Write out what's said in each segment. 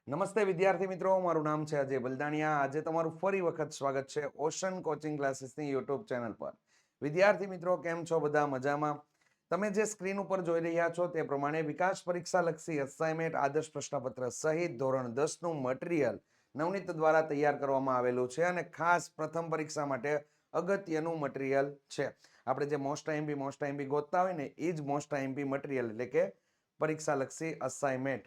નમસ્તે વિદ્યાર્થી મિત્રો, મારું નામ છે અજય બલદાણિયા. આજે તમારું ફરી વખત સ્વાગત છે ઓશન કોચિંગ ક્લાસીસની યુટ્યુબ ચેનલ પર. વિદ્યાર્થી મિત્રો, કેમ છો? બધા મજામાં? તમે જે સ્ક્રીન ઉપર જોઈ રહ્યા છો તે પ્રમાણે વિકાસ પરીક્ષા લક્ષી અસાઇનમેન્ટ આદર્શ પ્રશ્નપત્ર સહિત ધોરણ 10 નું મટીરિયલ નવનીત દ્વારા તૈયાર કરવામાં આવેલું છે અને ખાસ પ્રથમ પરીક્ષા માટે અગત્યનું મટીરિયલ છે. આપણે જે મોસ્ટ આઈએમપી ગોતતા હોય ને એ જ મોસ્ટ આઈએમપી મટીરિયલ એટલે કે પરીક્ષા લક્ષી અસાઇનમેન્ટ.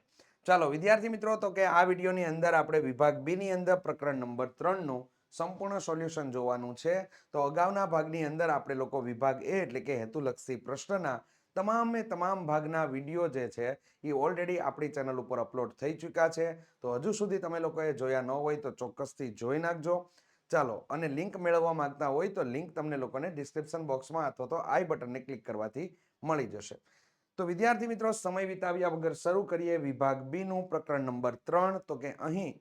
ચાલો વિદ્યાર્થી મિત્રો, તો કે આ વિડીયોની અંદર આપણે વિભાગ બી ની અંદર પ્રકરણ નંબર 3 નું સંપૂર્ણ સોલ્યુશન જોવાનું છે. તો અગાઉના ભાગની અંદર આપણે લોકો વિભાગ એ એટલે કે હેતુલક્ષી પ્રશ્નના તમામ ભાગના વિડીયો જે છે એ ઓલરેડી આપણી ચેનલ ઉપર અપલોડ થઈ ચૂક્યા છે. તો હજુ સુધી તમે લોકોએ જોયા ન હોય તો ચોક્કસથી જોઈ નાખજો. ચાલો, અને લિંક મેળવવા માંગતા હોય તો લિંક તમને લોકોને ડિસ્ક્રિપ્શન બોક્સમાં અથવા તો આઈ બટનને ક્લિક કરવાથી મળી જશે. તો વિદ્યાર્થી મિત્રો, સમય વિતાવ્યા વગર શરૂ કરીએ વિભાગ બી નું પ્રકરણ નંબર 3. તો કે અહીં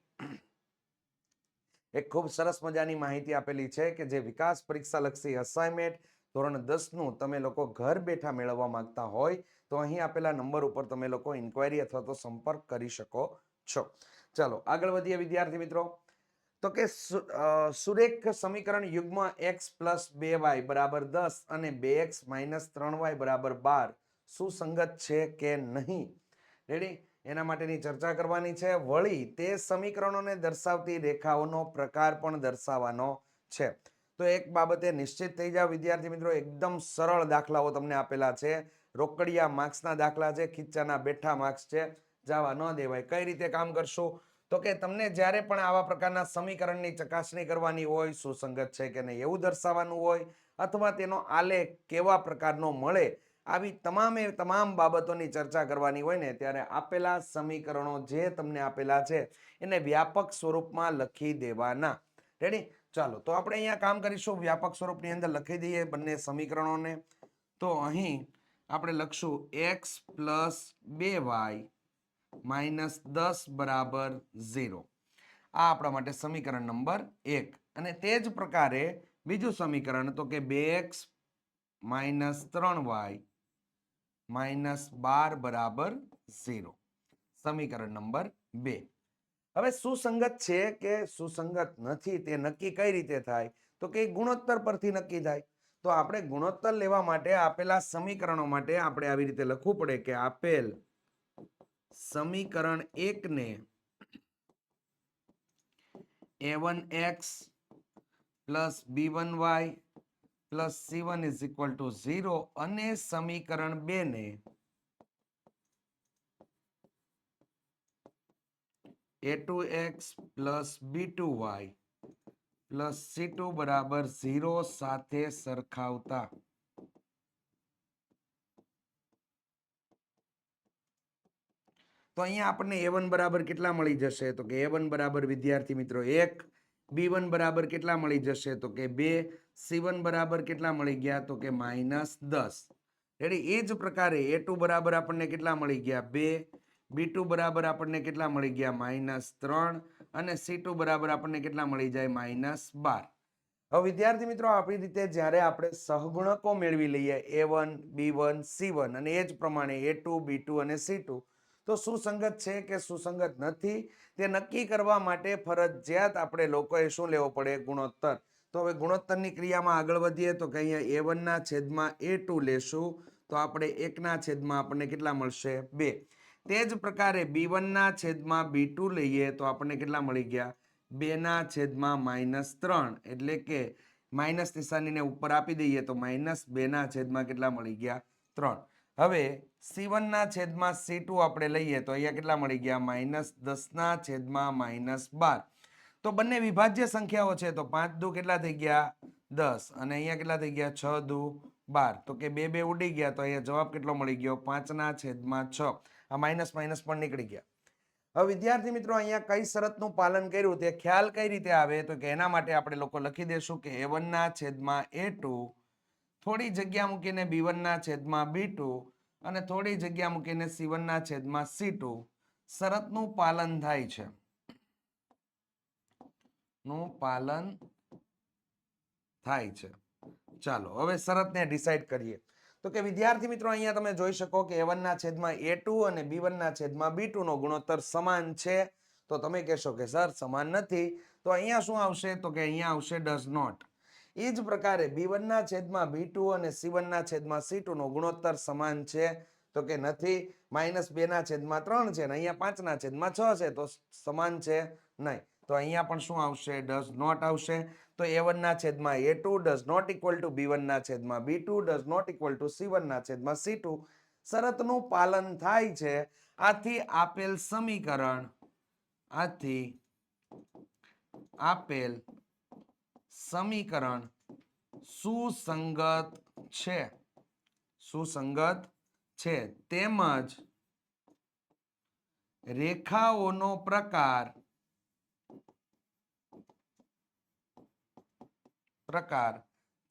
એક ખૂબ સરસ મજાની માહિતી આપેલી છે કે જે વિકાસ પરીક્ષા લક્ષી અસાઇનમેન્ટ ધોરણ 10 નું તમે લોકો ઘર બેઠા મેળવવા માંગતા હોય તો અહીં આપેલા નંબર ઉપર તમે લોકો ઇન્ક્વાયરી અથવા તો સંપર્ક કરી શકો છો. ચાલો આગળ વધીએ વિદ્યાર્થી મિત્રો. તો કે સુરેખ સમીકરણ યુગ્મ x + 2y = 10 અને 2x - 3y = 12 સુસંગત છે કે નહીં? રેડી? એના માટેની ચર્ચા કરવાની છે. વળી તે સમીકરણોને દર્શાવતી રેખાઓનો પ્રકાર પણ દર્શાવવાનો છે. તો એક બાબતે નિશ્ચિત થઈ જાવ વિદ્યાર્થી મિત્રો, એકદમ સરળ દાખલાઓ તમને આપેલા છે. રોકડિયા માર્ક્સના દાખલા છે, ખીચાના બેઠા માર્ક્સ છે, જવા ન દેવાય. કઈ રીતે કામ કરશું? તો કે તમને જ્યારે પણ આવા પ્રકારના સમીકરણની ચકાસણી કરવાની હોય, સુસંગત છે કે નહીં એવું દર્શાવવાનું હોય, અથવા તેનો આલેખ કેવા પ્રકારનો મળે, આવી તમામ બાબતોની ચર્ચા કરવાની હોય ને ત્યારે આપેલા સમીકરણો જે તમને આપેલા છે એને વ્યાપક સ્વરૂપમાં લખી દેવાના. રેડી? ચાલો, તો આપણે અહીંયા કામ કરીશું. વ્યાપક સ્વરૂપની અંદર લખી દઈએ બંને સમીકરણોને. તો અહીં આપણે લખશું x + 2y -10 = 0. આ આપણા માટે સમીકરણ નંબર 1. અને તે જ પ્રકારે બીજું સમીકરણ, તો કે 2x - 3y -12 = 0. સમીકરણ નંબર 2. હવે સુસંગત છે કે સુસંગત નથી તે નક્કી કઈ રીતે થાય? તો કે ગુણોત્તર પરથી નક્કી થાય. તો આપણે ગુણોત્તર લેવા માટે આપેલા સમીકરણો માટે આપણે આવી રીતે લખવું પડે કે આપેલ સમીકરણ 1 ને a1x + b1y + c1 = 0 અને સમીકરણ 2 ને a2x + b2y + c2 = 0 સાથે સરખાવતા. તો અહીંયા આપણને a1 બરાબર કેટલા મળી જશે? તો કે a1 બરાબર વિદ્યાર્થી મિત્રો 1, b1 બરાબર કેટલા મળી જશે? તો કે 2, c1 બરાબર કેટલા મળી ગયા? તો કે -10. રેડી? એ જ પ્રકારે a2 બરાબર આપણને કેટલા મળી ગયા? 2, b2 બરાબર આપણને કેટલા મળી ગયા? -3 અને c2 બરાબર આપણને કેટલા મળી જાય? -12. હવે વિદ્યાર્થી મિત્રો, આપણી રીતે જ્યારે આપણે સહગુણકો મેળવી લઈએ a1, b1, c1 અને એ જ પ્રમાણે a2, b2 અને c2, તો સુસંગત છે કે સુસંગત નથી તે નક્કી કરવા માટે ફરજિયાત આપણે લોકોએ શું લેવો પડે? ગુણોત્તર. તો હવે ગુણોત્તરની ક્રિયામાં આગળ વધીએ તો કે અહીંયા a1 ના છેદમાં a2 લેશું તો આપણે 1 ના છેદમાં આપણને કેટલા મળશે? 2. તે જ પ્રકારે b1 ના છેદમાં b2 લઈએ તો આપણને કેટલા મળી ગયા? 2 ના છેદમાં -3, એટલે કે માઇનસ નિશાનીને ઉપર આપી દઈએ તો -2 ના છેદમાં કેટલા મળી ગયા? 3. હવે c1 ના છેદમાં c2 આપણે લઈએ તો અહીંયા કેટલા મળી ગયા? -10 ના છેદમાં -12. તો બંને વિભાજ્ય સંખ્યાઓ છે તો 5 દુ કેટલા થઈ ગયા? 10 અને અહીંયા કેટલા થઈ ગયા? 6 દુ 12. તો કે 2 2 ઉડી ગયા તો અહીંયા જવાબ કેટલો મળી ગયો? 5 ના છેદમાં 6. આ માઇનસ પણ નીકળી ગયા. હવે વિદ્યાર્થી મિત્રો, અહીંયા કઈ શરતનું પાલન કર્યું તે ખ્યાલ કઈ રીતે આવે? તો કે એના માટે આપણે લોકો લખી દેશું કે a1 ના છેદમાં a2, થોડી જગ્યા મૂકીને b1 ના છેદમાં b2 અને થોડી જગ્યા મૂકીને c1 ના છેદમાં c2 શરતનું પાલન થાય છે. નું પાલન થાય છે. ચાલો હવે શરતને ડિસાઈડ કરીએ. તો કે વિદ્યાર્થી મિત્રો, અહીંયા તમે જોઈ શકો કે a1 ના છેદમાં a2 અને b1 ના છેદમાં b2 નો ગુણોત્તર સમાન છે. તો તમે કહેશો કે સર સમાન નથી, તો અહીંયા શું આવશે તો કે અહીંયા આવશે ડઝ નોટ. એ જ પ્રકારે B1 ના છેદમાં B2 અને C1 ના છેદમાં C2 નો ગુણોત્તર સમાન છે તો કે નથી. -2 ના છેદમાં 3 છે અને અહીંયા 5 ના છેદમાં 6 છે તો સમાન છે નહીં. તો અહીંયા પણ શું આવશે ડઝ નોટ આવશે. તો A1 ના છેદમાં A2 does not equal two B1 ના છેદમાં B2 does not equal two C1 ના છેદમાં C2 શરતનું પાલન થાય છે. આથી આપેલ સમીકરણ સુસંગત છે તેમજ રેખાઓનો પ્રકાર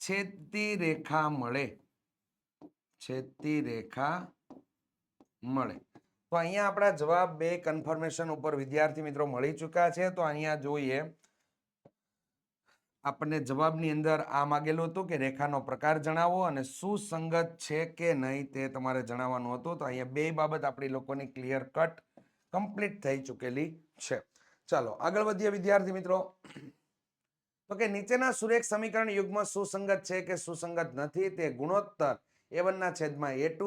છેદતી રેખા મળે. તો અહીંયા આપણા જવાબ બે કન્ફર્મેશન ઉપર વિદ્યાર્થી મિત્રો મળી ચૂક્યા છે. તો અહીંયા જોઈએ આપણને જવાબની અંદર આ માગેલું હતું કે રેખાનો પ્રકાર જણાવો અને સુસંગત છે કે નહીં તે તમારે જણાવવાનું હતું. તો અહીંયા બે બાબત આપણી લોકોની ક્લિયર કટ કમ્પ્લીટ થઈ ચૂકેલી છે. ચાલો આગળ વધીએ વિદ્યાર્થી મિત્રો. તો કે નીચેના સુરેખ સમીકરણ યુગ્મ સુસંગત છે કે સુસંગત નથી તે ગુણોત્તર A1 ના છેદમાં A2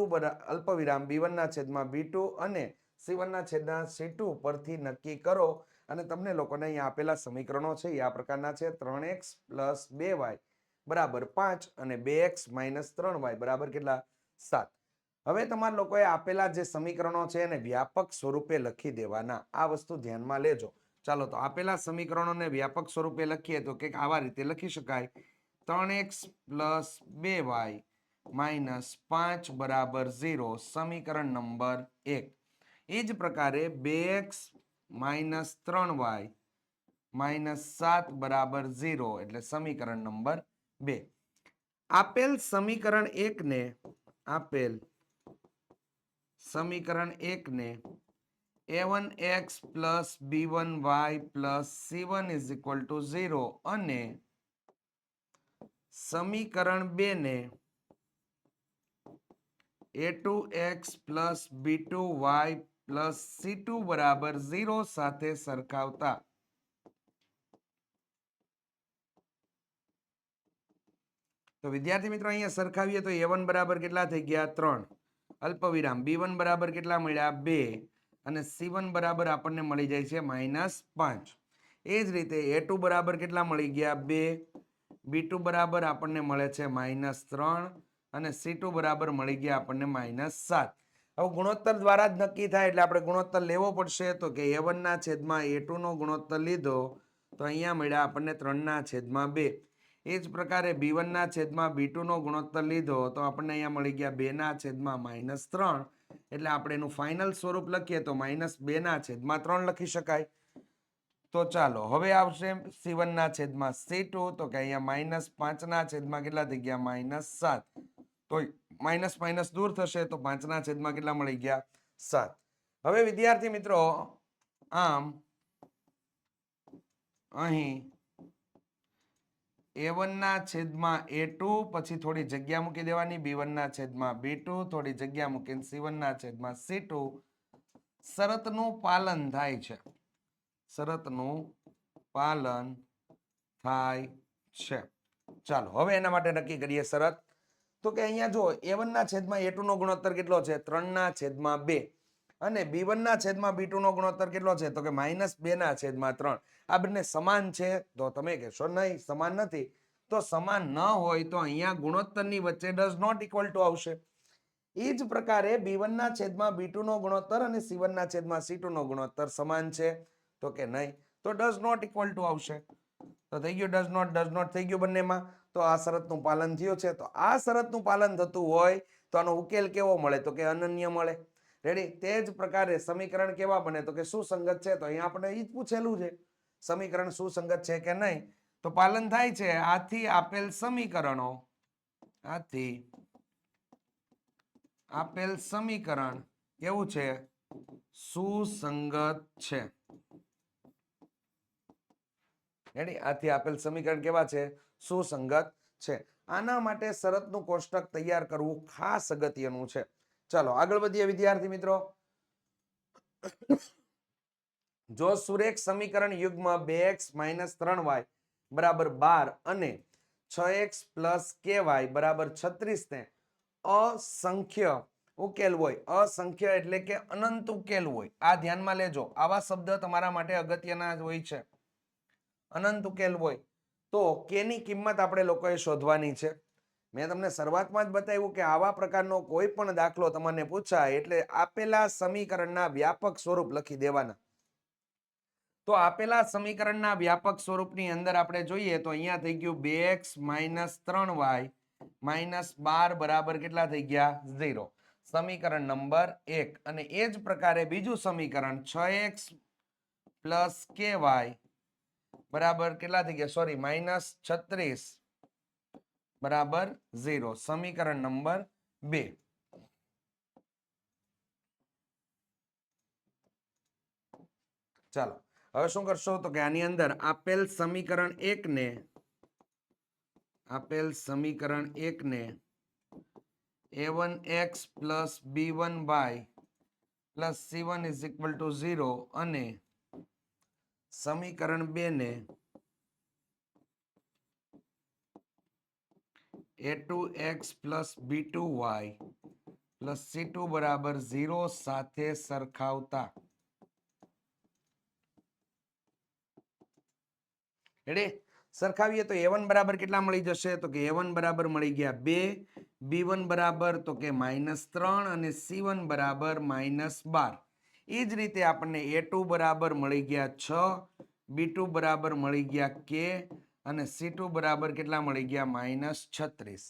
અલ્પવિરામ B1 ના છેદમાં B2 અને C1 ના છેદમાં C2 પરથી નક્કી કરો. અને તમને લોકોને અહીંયા આપેલા સમીકરણો છે એ આ પ્રકારના છે. 3x + 2y બરાબર 5 અને 2x - 3y બરાબર કેટલા 7. હવે તમારા લોકોએ આપેલા જે સમીકરણો છે એને વ્યાપક સ્વરૂપે લખી દેવાના. આ વસ્તુ ધ્યાનમાં લેજો. ચાલો તો આપેલા સમીકરણોને વ્યાપક સ્વરૂપે લખીએ તો કંઈક આવા રીતે લખી શકાય. 3x + 2y -5 બરાબર 0 સમીકરણ નંબર 1. એ જ પ્રકારે 2x - 3y -7 બરાબર 0 એટલે સમીકરણ નંબર 2. આપેલ સમીકરણ 1 ને A1x + B1y + C1 = 0 અને સમીકરણ 2 ને A2x + B2y + C2 બરાબર 0 સાથે સરખાવતા તો વિદ્યાર્થી મિત્રો અહીંયા સરખાવીએ તો A1 બરાબર કેટલા થઈ ગયા 3 અલ્પવિરામ B1 બરાબર કેટલા મળ્યા 2 અને C1 બરાબર આપણને મળી જાય છે -5. એ જ રીતે A2 બરાબર કેટલા મળી ગયા 2 B2 બરાબર આપણને મળે છે -3 અને C2 બરાબર મળી ગયા આપણને -7. હવે ગુણોત્તર દ્વારા જ નક્કી થાય એટલે આપણે ગુણોત્તર લેવો પડશે. તો કે A1 ના છેદમાં A2 નો ગુણોત્તર લીધો તો અહીંયા મળ્યા આપણને 3 ના છેદમાં 2. એ જ પ્રકારે B1 ના છેદમાં B2 નો ગુણોત્તર લીધો તો આપણને અહીંયા મળી ગયા 2 ના છેદમાં -3. એટલે આપણે એનું ફાઇનલ સ્વરૂપ લખીએ તો -2 ના છેદમાં 3 લખી શકાય. તો ચાલો હવે આવશે C1 ના છેદમાં C2 તો કે અહીંયા -5 ના છેદમાં કેટલા થઈ ગયા -7. તો માઇનસ માઇનસ દૂર થશે તો 5 ના છેદમાં કેટલા મળી ગયા 7. હવે વિદ્યાર્થી મિત્રો આમ અહીં A1 ના છેદમાં A2 પછી થોડી જગ્યા મૂકી દેવાની B1 ના છેદમાં B2 થોડી જગ્યા મૂકીને C1 ના છેદમાં C2 શરતનું પાલન થાય છે. ચાલો હવે એના માટે નક્કી કરીએ શરત. તો કે અહીંયા જો A1 ના છેદમાં A2 નો ગુણોત્તર કેટલો છે 3 ના છેદમાં 2 અને B1 ના છેદમાં B2 નો ગુણોત્તર કેટલો છે તો કે -2 ના છેદમાં 3. આ બંને સમાન છે તો તમે કહેશો નહીં સમાન નથી. તો સમાન ન હોય તો અહીંયા ગુણોત્તરની વચ્ચે ડઝ નોટ ઇક્વલ ટુ આવશે. એ જ પ્રકારે B1 ના છેદમાં B2 નો ગુણોત્તર અને C1 ના છેદમાં C2 નો ગુણોત્તર સમાન છે તો કે નહીં. તો ડઝ નોટ ઇક્વલ ટુ આવશે. તો થઈ ગયું ડઝ નોટ થઈ ગયું બંનેમાં. તો આ શરતનું પાલન થયું છે. તો આ શરતનું પાલન થતું હોય તો આનો ઉકેલ કેવો મળે તો કે અનન્ય મળે. રેડી. તે જ પ્રકારે સમીકરણ કેવા બને તો કે સુસંગત છે. તો અહીંયા આપણે એ જ પૂછેલું છે સમીકરણ સુસંગત છે કે નહીં. તો પાલન થાય છે. આથી આપેલ સમીકરણ કેવું છે સુસંગત છે. રેડી. આથી આપેલ સમીકરણ કેવા છે સુસંગત છે. આના માટે શરતનું કોષ્ટક તૈયાર કરવું ખાસ અગત્યનું છે. ચાલો આગળ વધીએ વિદ્યાર્થી મિત્રો. જો સુરેખ સમીકરણ યુગ્મ 2x - 3y બરાબર 12 અને 6x + ky બરાબર 36 ને અસંખ્ય ઉકેલ હોય, અસંખ્ય એટલે કે અનંત ઉકેલ હોય, આ ધ્યાનમાં લેજો, આવા શબ્દ તમારા માટે અગત્યના હોય છે. અનંત ઉકેલ હોય તો કે ની કિંમત આપણે લોકોએ શોધવાની છે. મેં તમને શરૂઆતમાં જ બતાવ્યું કે આવા પ્રકારનો કોઈ પણ દાખલો તમને પૂછાય એટલે આપેલા સમીકરણના વ્યાપક સ્વરૂપ લખી દેવાના. તો આપેલા સમીકરણના વ્યાપક સ્વરૂપની અંદર આપણે જોઈએ તો અહીંયા થઈ ગયું 2x - 3y - 12 બરાબર કેટલા થઈ ગયા? 0. સમીકરણ નંબર 1. અને એ જ પ્રકારે બીજું સમીકરણ 6x + ky બરાબર કેટલા થઈ ગયા? સોરી, -36 બરાબર 0. સમીકરણ નંબર 2. ચાલો હવે શું કરશો તો કે આની અંદર આપેલ સમીકરણ 1 ને a1x + b1y + c1 = 0 અને સમીકરણ 2 ને a2x + b2y + c2 બરાબર 0 સાથે સરખાવતા. રેડી? સરખાવીએ તો a1 બરાબર કેટલા મળી જશે તો કે a1 બરાબર મળી ગયા 2, b1 બરાબર તો કે -3 અને c1 બરાબર -12. એ જ રીતે આપણને a2 બરાબર મળી ગયા 6, b2 બરાબર મળી ગયા k અને c2 બરાબર કેટલા મળી ગયા? -36.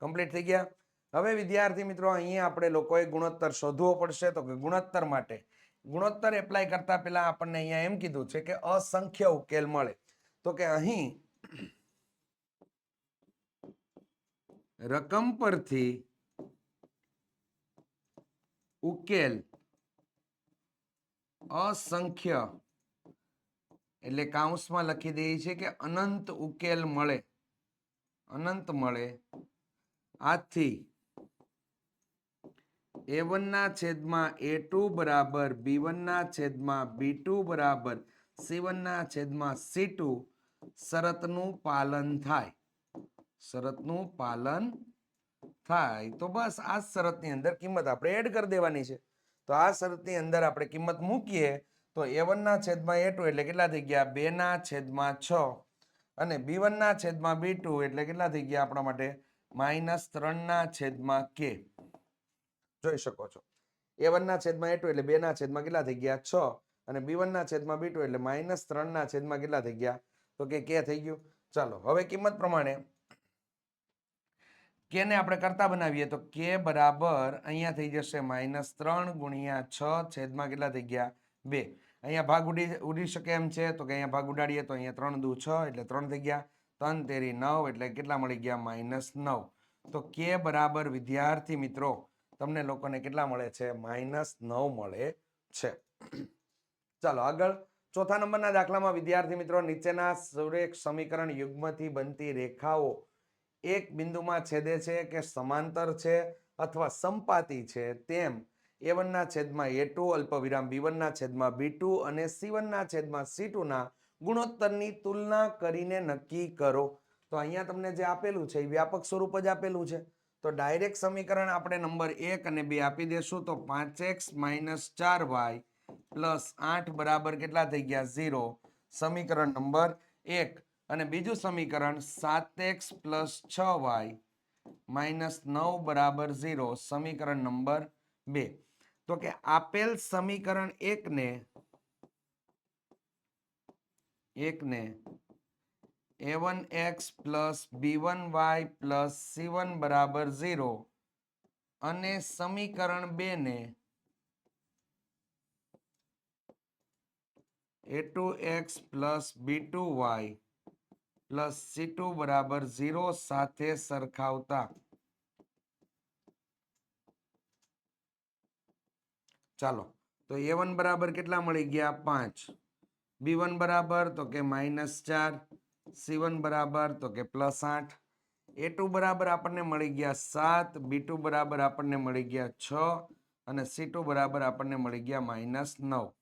કમ્પ્લીટ થઈ ગયા. હવે વિદ્યાર્થી મિત્રો અહીંયા આપણે લોકોએ ગુણોત્તર શોધવો પડશે. તો કે ગુણોત્તર માટે ગુણોત્તર એપ્લાય કરતા પહેલા આપણને અહીંયા એમ કીધું છે કે અસંખ્ય ઉકેલ મળે. તો કે અહીં રકમ પરથી ઉકેલ અસંખ્ય એટલે કૌંસમાં લખી દઈએ છે કે અનંત ઉકેલ મળે, અનંત મળે. આથી a1 ના છેદમાં a2 બરાબર b1 ના છેદમાં b2 બરાબર c1 ના છેદમાં c2 શરતનું પાલન થાય. શરતનું પાલન થાય તો બસ આ શરતની અંદર કિંમત આપણે એડ કરી દેવાની છે. તો આ શરતની અંદર આપણે કિંમત મૂકીએ તો a1 ના છેદમાં a2 એટલે કેટલા થઈ ગયા? 2 ના છેદમાં 6 અને b1 ના છેદમાં b2 એટલે કેટલા થઈ ગયા આપણા માટે? -3 ના છેદમાં k. જોઈ શકો છો a1 ના છેદમાં a2 એટલે 2 ના છેદમાં કેટલા થઈ ગયા? 6 અને b1 ના છેદમાં b2 એટલે -3 ના છેદમાં કેટલા થઈ ગયા? તો કે k થઈ ગયું. ચાલો હવે કિંમત પ્રમાણે કે ને આપણે કરતા બનાવીએ તો k બરાબર અહીંયા થઈ જશે -3 × 6 છેદમાં કેટલા થઈ ગયા? 2. અહીંયા ભાગ ઉડી શકે એમ છે તો કે અહીંયા ભાગ ઉડાડીએ તો અહીંયા 3 દુ 6 એટલે 3 થઈ ગયા. 3 તેરી 9 એટલે કેટલા મળી ગયા? -9. તો k બરાબર વિદ્યાર્થી મિત્રો તમને લોકોને કેટલા મળે છે? -9 મળે છે. ચાલો આગળ ચોથા નંબરના દાખલામાં વિદ્યાર્થી મિત્રો નીચેના સુરેખ સમીકરણ યુગ્મથી બનતી રેખાઓ એક બિંદુમાં છેદે છે કે સમાંતર છે અથવા સંપાતી છે તેમ a1 ના છેદમાં a2 અલ્પવિરામ b1 ના છેદમાં b2 અને c1 ના છેદમાં c2 ના ગુણોત્તરની તુલના કરીને નક્કી કરો. તો અહીંયા તમને જે આપેલું છે એ વ્યાપક સ્વરૂપ જ આપેલું છે. તો ડાયરેક્ટ સમીકરણ આપણે નંબર 1 અને 2 આપી દેશું તો 5x - 4y + 8 બરાબર કેટલા થઈ ગયા? 0. સમીકરણ નંબર 1. અને બીજું સમીકરણ 7x + 6y - 9 બરાબર 0. સમીકરણ નંબર 2. તો કે આપેલ સમીકરણ 1 ને a1x + b1y + c1 બરાબર 0 અને સમીકરણ 2 ને a2x + b2y + c2 બરાબર 0 સાથે સરખાવતા. ચાલો તો a1 બરાબર કેટલા મળી ગયા? 5. b1 બરાબર તો કે -4, c1 બરાબર તો કે +8, a2 બરાબર આપણને મળી ગયા 7, b2 બરાબર આપણને મળી ગયા 6 અને c2 બરાબર આપણને મળી ગયા -9.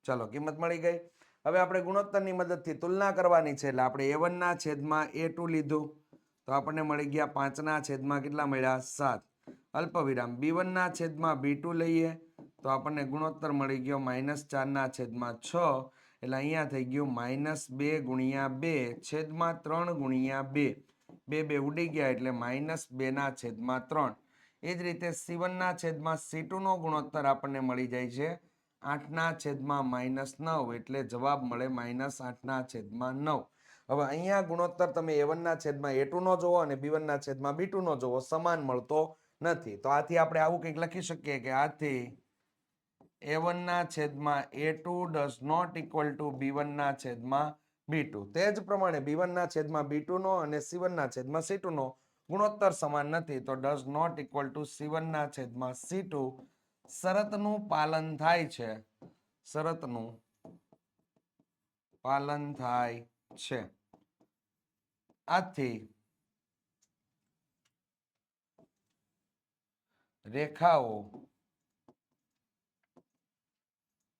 ચાલો કિંમત મળી ગઈ. હવે આપણે ગુણોત્તરની મદદથી તુલના કરવાની છે, એટલે આપણે a1 ના છેદમાં a2 લીધું તો આપણને મળી ગયા 5 ના છેદમાં કેટલા મળ્યા 7 અલ્પવિરામ b1 ના છેદમાં b2 લઈએ તો આપણને ગુણોત્તર મળી ગયો -4 ના છેદમાં 6 એટલે અહીંયા થઈ ગયું -2 ગુણ્યા 2 છેદમાં 3 ગુણ્યા 2 બે ઉડી ગયા એટલે -2 ના છેદમાં 3. એ જ રીતે c1 ના છેદમાં c2 નો ગુણોત્તર આપણને મળી જાય છે 8 ના છેદમાં -9 એટલે જવાબ મળે -8 ના છેદમાં 9. હવે અહીંયા ગુણોત્તર તમે a1 ના છેદમાં a2 નો જોવો અને b1 ના છેદમાં b2 નો જોવો સમાન મળતો નથી. તો આથી આપણે આવું કંઈક લખી શકીએ કે આથી a1 ના છેદમાં a2 does not equal to b1 ના છેદમાં b2. તે જ પ્રમાણે b1 ના છેદમાં b2 નો અને c1 ના છેદમાં c2 નો ગુણોત્તર સમાન નથી, તો does not equal to c1 ના છેદમાં c2 શરતનું પાલન થાય છે. શરતનું પાલન થાય છે. આથી રેખાઓ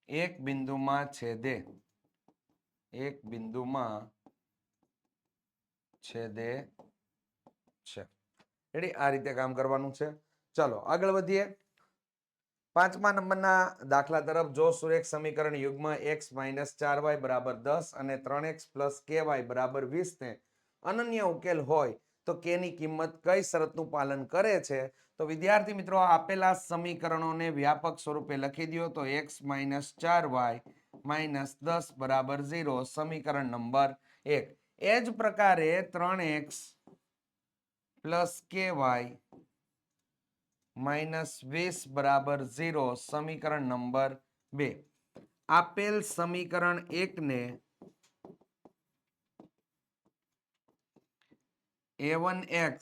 એક બિંદુમાં છેદે છે. રેડી? આ રીતે કામ કરવાનું છે. ચાલો આગળ વધીએ. 5મા નંબરના દાખલા તરફ. જો સુરેખ સમીકરણ યુગ્મ x - 4y = 10 અને 3x + ky = 20 ને અનન્ય ઉકેલ હોય તો k ની કિંમત કઈ શરતનું પાલન કરે છે? તો વિદ્યાર્થી મિત્રો, આપેલા સમીકરણોને વ્યાપક સ્વરૂપે લખી દો તો x - 4y - 10 = 0 સમીકરણ નંબર 1. એ જ પ્રકારે 3x + ky -20 = 0 સમીકરણ નંબર 2. આપેલ સમીકરણ 1 ને a1x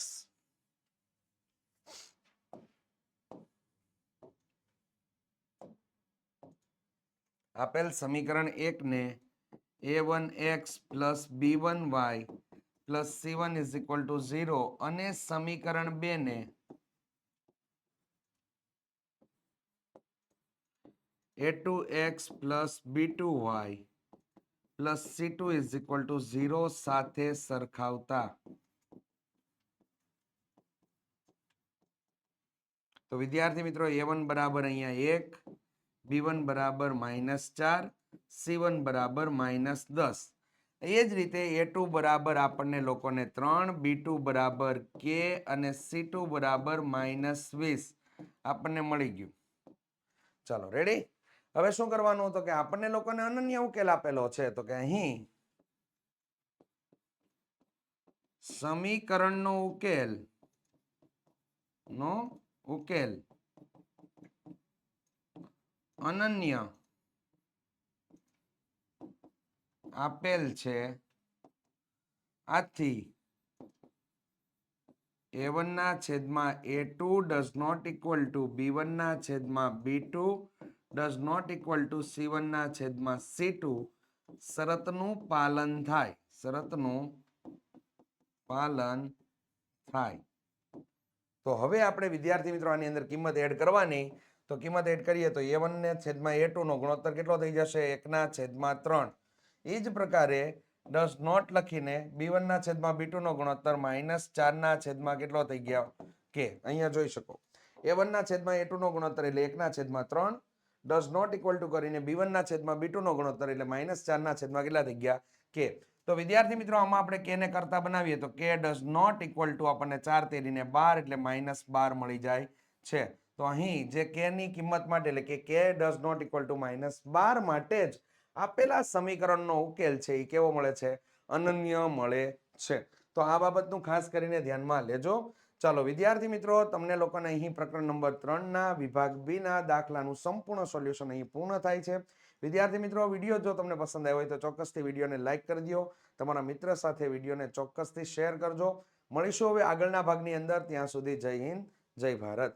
આપેલ સમીકરણ 1 ને a1x + b1y + c1 = 0 અને સમીકરણ 2 ને a2x + b2y + c2 = 0 સાથે સરખાવતા. તો વિદ્યાર્થી મિત્રો, a1 બરાબર અહીંયા 1, b1 બરાબર -4, c1 બરાબર -10. એ જ રીતે a2 બરાબર આપણને લોકોને 3, b2 બરાબર k અને c2 બરાબર -20 આપણને મળી ગયું. ચાલો રેડી? હવે શું કરવાનું? તો કે આપણને લોકોને અનન્ય ઉકેલ આપેલો છે, તો કે અહીં સમીકરણનો ઉકેલ અનન્ય આપેલ છે. આથી a1 ના છેદમાં a2 does not equal to b1 ના છેદમાં b2 does not equal to c1 ના છેદમાં c2 શરતનું પાલન થાય. તો હવે આપણે વિદ્યાર્થી મિત્રો આની અંદર કિંમત એડ કરવાની. તો કિંમત એડ કરીએ તો a1 ને છેદમાં a2 નો ગુણોત્તર કેટલો થઈ જશે? 1/3. એ જ પ્રકારે ડઝ નોટ લખીને b1 ના છેદમાં b2 નો ગુણોત્તર -4 ના છેદમાં કેટલો થઈ ગયો? k. અહીંયા જોઈ શકો a1 ના છેદમાં a2 નો ગુણોત્તર એટલે 1/3. ડઝ નોટ ઇક્વલ ટુ કરીને b1 ના છેદમાં b2 નો ગુણોત્તર એટલે -4 ના છેદમાં કેટલા થઈ ગયા? k. તો વિદ્યાર્થી મિત્રો, આમાં આપણે k ને કરતા બનાવીએ તો k does not equal to આપણને 4 તેરીને 12 એટલે -12 મળી જાય છે. તો અહીં જે k ની કિંમત માટે એટલે કે k does not equal to -12 માટે જ આપેલા સમીકરણનો ઉકેલ છે એ કેવો મળે છે? અનન્ય મળે છે. તો આ બાબતનું ખાસ કરીને ધ્યાનમાં લેજો. ચાલો વિદ્યાર્થી મિત્રો, તમને લોકોને અહીં પ્રકરણ નંબર 3 ના વિભાગ બી ના દાખલાનું સંપૂર્ણ સોલ્યુશન અહીં પૂર્ણ થાય છે. વિદ્યાર્થી મિત્રો, વિડીયો જો તમને પસંદ આવ્યો હોય તો ચોક્કસથી વિડીયોને લાઈક કરી દો. તમારા મિત્ર સાથે વિડીયોને ચોક્કસથી શેર કરજો. મળીશું હવે આગળના ભાગની અંદર. ત્યાં સુધી જય હિન્દ, જય ભારત.